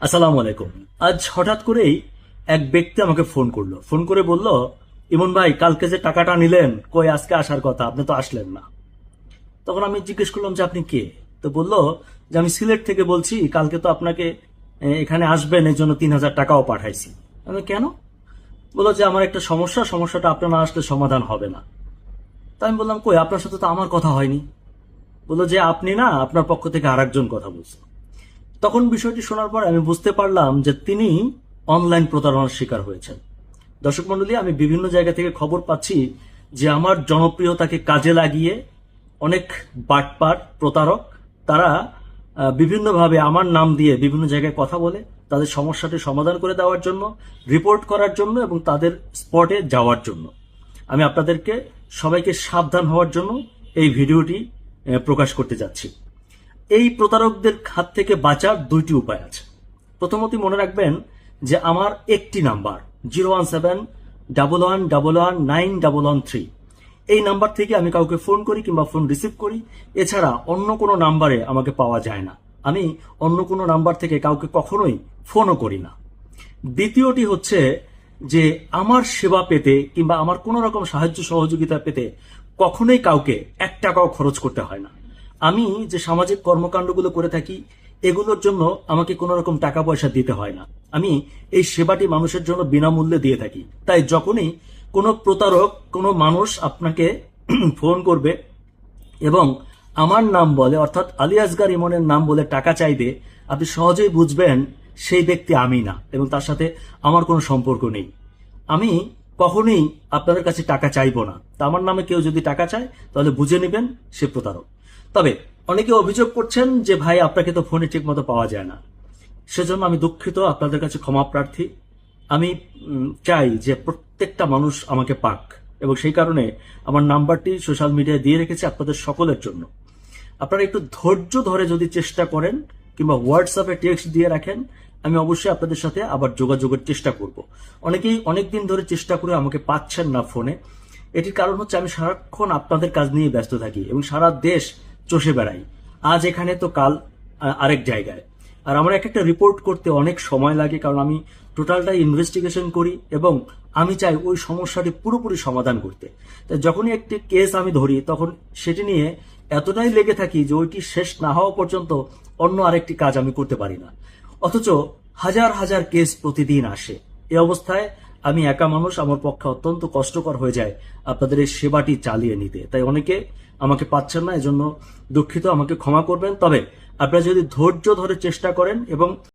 আসসালামু আলাইকুম। আজ হঠাৎ করেই এক ব্যক্তি আমাকে ফোন করলো, ফোন করে বলল, ইমন ভাই, কালকে যে টাকাটা নিলেন, কই আজকে আসার কথা, আপনি তো আসলেন না। তখন আমি জিজ্ঞেস করলাম যে আপনি কে। তো বলল যে আমি সিলেট থেকে বলছি, কালকে তো আপনাকে এখানে আসবেন, এই জন্য 3,000 টাকাও পাঠাইছি। আমি কেন? বললো যে আমার একটা সমস্যাটা আপনার না আসলে সমাধান হবে না। তো আমি বললাম, কই আপনার সাথে তো আমার কথা হয়নি। বললো যে আপনি না, আপনার পক্ষ থেকে আরেকজন কথা বলছে। তখন বিষয়টি শোনার পর আমি বুঝতে পারলাম যে তিনি অনলাইন প্রতারণার শিকার হয়েছেন। দর্শক মন্ডলী, আমি বিভিন্ন জায়গা থেকে খবর পাচ্ছি যে আমার জনপ্রিয়তাকে কাজে লাগিয়ে অনেক বাটপার প্রতারক তারা বিভিন্নভাবে আমার নাম দিয়ে বিভিন্ন জায়গায় কথা বলে তাদের সমস্যাটি সমাধান করে দেওয়ার জন্য, রিপোর্ট করার জন্য এবং তাদের স্পটে যাওয়ার জন্য। আমি আপনাদেরকে সবাইকে সাবধান হওয়ার জন্য এই ভিডিওটি প্রকাশ করতে যাচ্ছি। এই প্রতারকদের হাত থেকে বাঁচার দুইটি উপায় আছে। প্রথমত মনে রাখবেন যে আমার একটি নাম্বার 01711119113, এই নাম্বার থেকে আমি কাউকে ফোন করি কিংবা ফোন রিসিভ করি। এছাড়া অন্য কোনো নাম্বারে আমাকে পাওয়া যায় না। আমি অন্য কোনো নাম্বার থেকে কাউকে কখনোই ফোনও করি না। দ্বিতীয়টি হচ্ছে যে আমার সেবা পেতে কিংবা আমার কোনো রকম সাহায্য সহযোগিতা পেতে কখনোই কাউকে 1 টাকাও খরচ করতে হয় না। আমি যে সামাজিক কর্মকাণ্ডগুলো করে থাকি, এগুলোর জন্য আমাকে কোনো রকম টাকা পয়সা দিতে হয় না। আমি এই সেবাটি মানুষের জন্য বিনামূল্যে দিয়ে থাকি। তাই যখনই কোনো প্রতারক, কোনো মানুষ আপনাকে ফোন করবে এবং আমার নাম বলে, অর্থাৎ আলী আসগার ইমনের নাম বলে টাকা চাইবে, আপনি সহজেই বুঝবেন সেই ব্যক্তি আমি না এবং তার সাথে আমার কোনো সম্পর্ক নেই। আমি কখনোই আপনাদের কাছে টাকা চাইবো না। তা আমার নামে কেউ যদি টাকা চায় তাহলে বুঝে নেবেন সে প্রতারক। তবে অনেকে অভিযোগ করছেন যে ভাই, আপনাকে তো ফোনে ঠিক মতো পাওয়া যায় না। সেজন্য আমি দুঃখিত, আপনাদের কাছে ক্ষমা প্রার্থী। আমি চাই যে প্রত্যেকটা মানুষ আমাকে পাক, এবং সেই কারণে আমার নাম্বারটি সোশ্যাল মিডিয়ায় দিয়ে রেখেছি আপনাদের সকলের জন্য। আপনারা একটু ধৈর্য ধরে যদি চেষ্টা করেন কিংবা হোয়াটসঅ্যাপে টেক্সট দিয়ে রাখেন, আমি অবশ্যই আপনাদের সাথে আবার যোগাযোগের চেষ্টা করব। অনেকেই অনেকদিন ধরে চেষ্টা করে আমাকে পাচ্ছেন না ফোনে। এটির কারণ হচ্ছে আমি সারাক্ষণ আপনাদের কাজ নিয়ে ব্যস্ত থাকি এবং সারা দেশ চষে বেড়াই। আজ এখানে তো কাল আরেক জায়গায়। আর আমার একটা রিপোর্ট করতে অনেক সময় লাগে, কারণ আমি টোটালটাই ইনভেস্টিগেশন করি এবং আমি চাই ওই সমস্যাটি পুরোপুরি সমাধান করতে। তাই যখনই একটি কেস আমি ধরি, তখন সেটি নিয়ে এতটাই লেগে থাকি যে ওইটি শেষ না হওয়া পর্যন্ত অন্য আরেকটি কাজ আমি করতে পারি না। অথচ হাজার হাজার কেস প্রতিদিন আসে। এই অবস্থায় আমি একা মানুষ, আমার পক্ষে অত্যন্ত কষ্টকর হয়ে যায় আপনাদের এই সেবাটি চালিয়ে নিতে। তাই অনেকে আমাকে পাচ্ছেন না, এজন্য দুঃখিত, আমাকে ক্ষমা করবেন। তবে আপনারা যদি ধৈর্য ধরে চেষ্টা করেন এবং